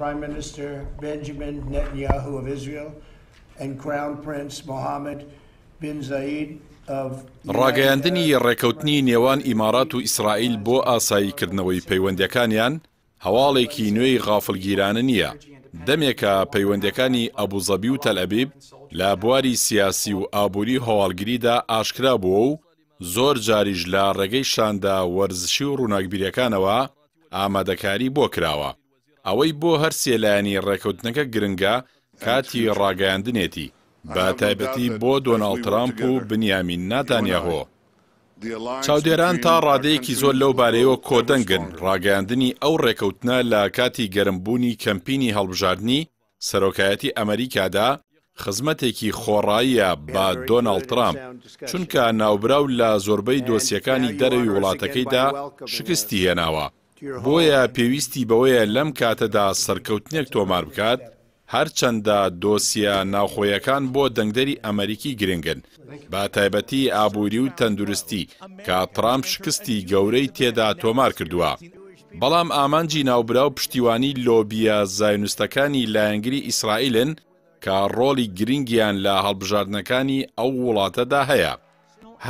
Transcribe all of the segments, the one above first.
Prime Minister Benjamin Netanyahu of Israel and Crown Prince Mohammed bin Zayed of ڕاگەیاندنی ڕێکەوتنی نێوان ئیمارات و ئیسرائیل بۆ ئاساییکردنەوەی پەیوەندیەکانیان هەواڵێکی نوێی غافڵگیرانە نییە. دەمێکە پەیوەندیەکانی ئەبوزەبی و تەلئەبیب لە بواری سیاسی و ئابووری هەواڵگریدا ئاشکرا بووە و زۆر جاریش لە ڕێگەی شاندا وەرزشی و ڕووناکبیریەکانەوە ئامادەکاری بۆ کراوە. ئەوەی بۆ هەر سێلایەنی ڕێکەوتنەکە گرنگە کاتی ڕاگەیاندنێتی، بە تایبەتی بۆ دۆناڵد ترامپ و بنیامین ناتانیاهۆ. چاودێران تا ڕادەیەکی زۆر لەو بارەیەوە کۆدەنگن ڕاگەیاندنی ئەو ڕێکەوتنە لە کاتی گەرمبوونی کەمپینی هەڵبژاردننی سەرۆکایەتی ئەمریکادا خزمەتێکی خۆڕاییە بە دۆناڵد ترامپ، چونکە ناوبراو لە زۆربەی دۆسیەکانی دەرەوی وڵاتەکەیدا شکستی هێناوە. بۆیە پێویستی بەوەیە لەم کاتەدا سەرکەوتنێک تۆمار بکات، هەرچەندە دۆسیە ناوخۆیەکان بۆ دەنگدەری ئەمریکی گرنگن، با تایبەتی ئابووری و تەندروستی کە ترامپ شکستی گەورەی تێدا تۆمار کردووە. بەڵام ئامانجی ناوبراو پشتیوانی لۆبیە زایونستەکانی لایەنگری ئیسرائیلن کە ڕۆڵی گرنگیان لە هەڵبژاردنەکانی ئەو وڵاتەدا هەیە.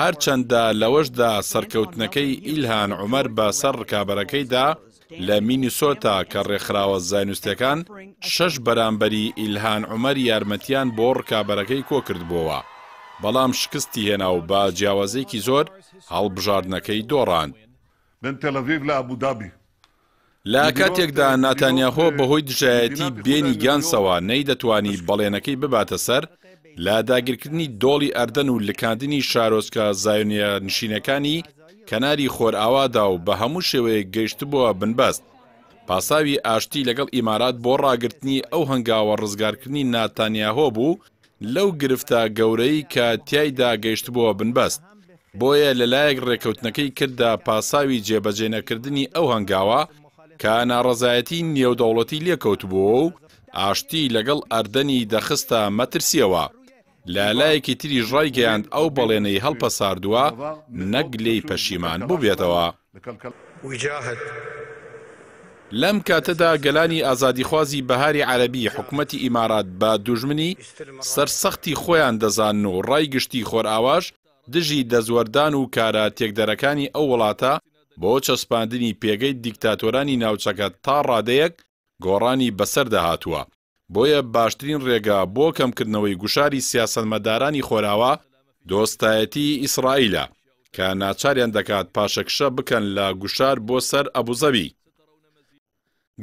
هەرچەندە لەوەشدا سەرکەوتنەکەی ئیلهان عومەر بە سەر ڕکابەرەکەیدا لە مینیسۆتا کە ڕێکخراوە زایونستەکان 6 بەرامبەری ئیلهان عومەر یارمەتیان بۆ ڕکابەرەکەی کۆکردبووە، بەڵام شکستی هێنا و بە جیاوازێکی زۆر هەڵبژاردنەکەی دۆڕاند. لە کاتێکدا ناتانیاهۆ بەهۆی دژایەتی بێنی گیانسەوە نەیدەتوانی بەڵێنەکەی بباتە سەر، لە داگیرکردنی دۆڵی ئەردەن و لکاندنی شارۆچکە زایۆنیە نشینەکانی کەناری خۆرئاوادا و بە هەموو شێوەیەک گەیشتبووە بنبەست. پاساوی ئاشتی لەگەڵ ئیمارات بۆ ڕاگررتنی ئەو هەنگاوە ڕزگارکردنی ناتانیاهۆ بوو لەو گرفتە گەورەی کە تیایدا گەیشتبووە بنبەست. بۆیە لەلایەک ڕێکەوتنەکەی کردە پاساوی جێبەجێنەکردنی ئەو هەنگاوە کە ناڕەزایەتی نێودەوڵەتی لێکەوتبووە و ئاشتی لەگەڵ ئەردەنی دەخستە مەترسیەوە. لالایەکی تریش ڕایگەیاند ئەو بەڵێنەی هەڵپە ساردووە نەک لێی پەشیمان ببێتەوە. لەم کاتەدا گەلانی ئازادیخوازی بەهاری عەرەبی حکومەتی ئیمارات بە دوژمنی سەرسەختی خۆیان دەزانن و ڕایگشتی خۆرئاواش دژی دەزوەردان و کارە تێکدەرەکانی ئەو وڵاتە بۆ چەسپاندنی پێگەی دیکتاتۆرانی ناوچەکە تا ڕادەیەک گۆڕانی بەسەر داهاتووە. بۆیە باشترین ڕێگا بۆ کەمکردنەوەی گوشاری سیاسەتمەدارانی خۆراوە دۆستایەتی ئیسرائیلە کە ناچاریان دەکات پاشەکشە بکەن لە گوشار بۆ سەر ئەبوزەبی.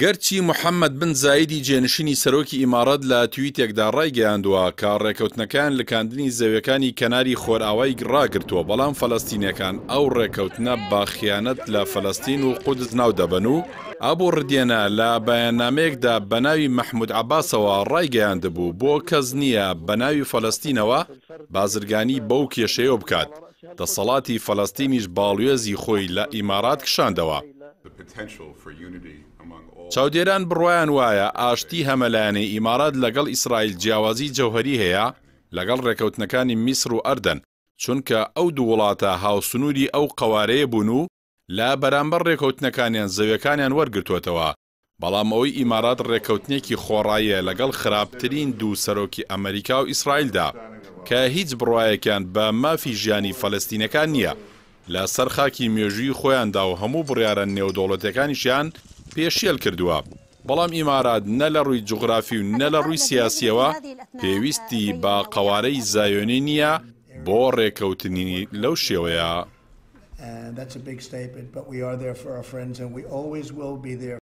گەرچی محەممەد بن زایدی جێنشینی سەرۆکی ئیمارات لە تویتێکدا ڕایگەیاندووە کە ڕێکەوتنەکان لکاندنی زەویەکانی کەناری خۆرئاوای ڕاگرتووە، بەڵام فەلەستینیەکان ئەو ڕێکەوتنە با خیانەت لە فەلەستین و قودس ناو دەبەن و ئابوو ڕدێنە لە بەیاننامەیەکدا بە ناوی مەحموود عەباسەوە ڕایگەیاندبوو بۆ کەس نییە بە ناوی فەلەستینەوە بازرگانی بەو کێشەیە بکات. دەسەڵاتی فەلەستینیش باڵوێزی خۆی لە ئیمارات کشاندەوە. چاودێران بڕوایان وایە ئاشتی هەمەلایەنەی ئیمارات لەگەڵ ئیسرائیل جیاوازی جەوهەری هەیە لەگەڵ ڕێکەوتنەکانی میسر و ئەردەن، چونکە ئەو دوو وڵاتە هاوسنووری ئەو قەوارەیە بوون و لە بەرامبەر ڕێکەوتنەکانیان زەویەکانیان وەرگرتوێتەوە. بەڵام ئەوەی ئیمارات ڕێکەوتنێکی خۆڕاییە لەگەڵ خراپترین دوو سەرۆکی ئەمریکا و ئیسرائیلدا کە هیچ بڕوایەکیان بە مافی ژیانی فەلەستینەکان نییە، لە سەر خاکی مێژووی خۆیاندا و هەموو بڕیارە نێودەوڵەتەکانیشیان پێشێل کردووە. بەڵام ئیمارات نە لە ڕووی جوغرافی و نە لە ڕووی سیاسیەوە پێویستی بە قەوارەی زایۆنی نییە بۆ ڕێکەوتنی لەو شێوەیە.